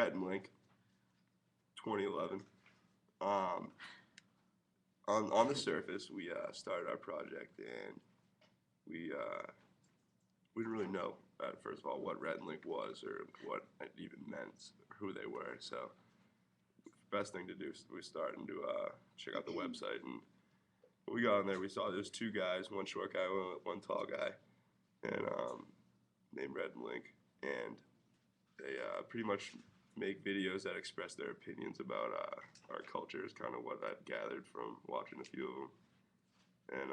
Rhett and Link, 2011. On the surface, we started our project, and we didn't really know, first of all, what Rhett and Link was or what it even meant, or who they were. So the best thing to do is we started to check out the website, and when we got on there, we saw there's two guys, one short guy, one tall guy, and named Rhett and Link, and they pretty much make videos that express their opinions about our culture is kind of what I've gathered from watching a few of them. And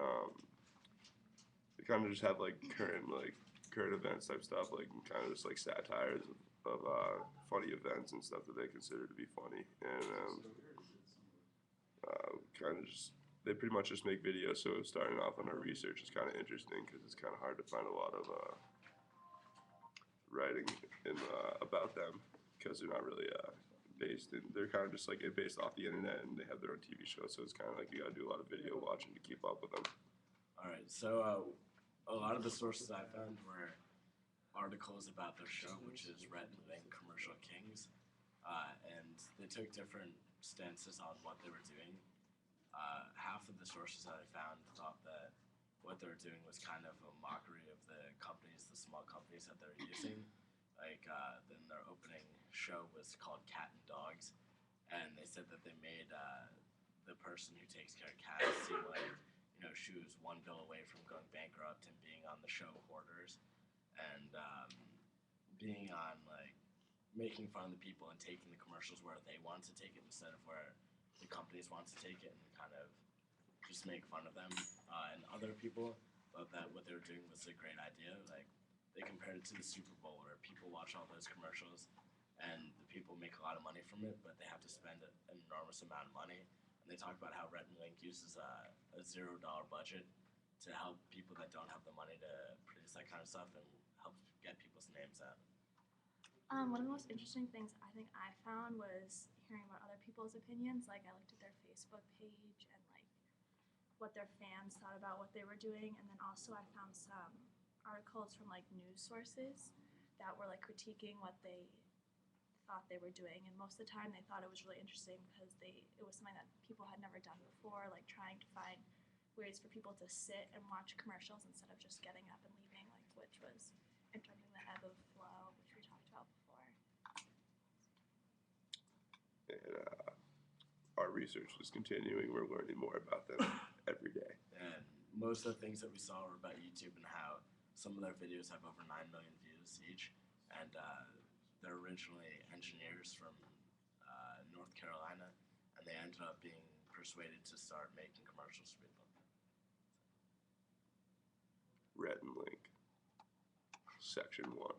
they kind of just have like current events type stuff, like kind of just like satires of funny events and stuff that they consider to be funny. And kind of just, they pretty much just make videos, so starting off on our research is kind of interesting because it's kind of hard to find a lot of writing about them because they're not really based in, they're kind of just like based off the internet, and they have their own TV show, so it's kind of like you got to do a lot of video watching to keep up with them. All right, so a lot of the sources I found were articles about their show, which is Rhett and Link Commercial Kings, and they took different stances on what they were doing. Half of the sources that I found thought that what they were doing was kind of a mockery of the companies, the small companies that they're using. Like, then their opening show was called Cat and Dogs, and they said that they made the person who takes care of cats seem like, you know, she was one bill away from going bankrupt and being on the show Hoarders, and being on, like, making fun of the people and taking the commercials where they want to take it instead of where the companies want to take it, and kind of just make fun of them. And other people thought that what they were doing was a great idea. Like, they compared it to the Super Bowl, where people watch all those commercials and the people make a lot of money from it, but they have to spend an enormous amount of money. And they talk about how Rhett and Link uses a $0 budget to help people that don't have the money to produce that kind of stuff and help get people's names out. One of the most interesting things I think I found was hearing about other people's opinions. Like, I looked at their Facebook page and like what their fans thought about what they were doing, and then also I found some articles from like news sources that were like critiquing what they thought they were doing, and most of the time they thought it was really interesting because it was something that people had never done before, like trying to find ways for people to sit and watch commercials instead of just getting up and leaving, like, which was interrupting the ebb of flow, which we talked about before. And our research is continuing. We're learning more about them every day. And most of the things that we saw were about YouTube and how some of their videos have over 9 million views each, and they're originally engineers from North Carolina, and they ended up being persuaded to start making commercials for people. Rhett and Link, Section 1.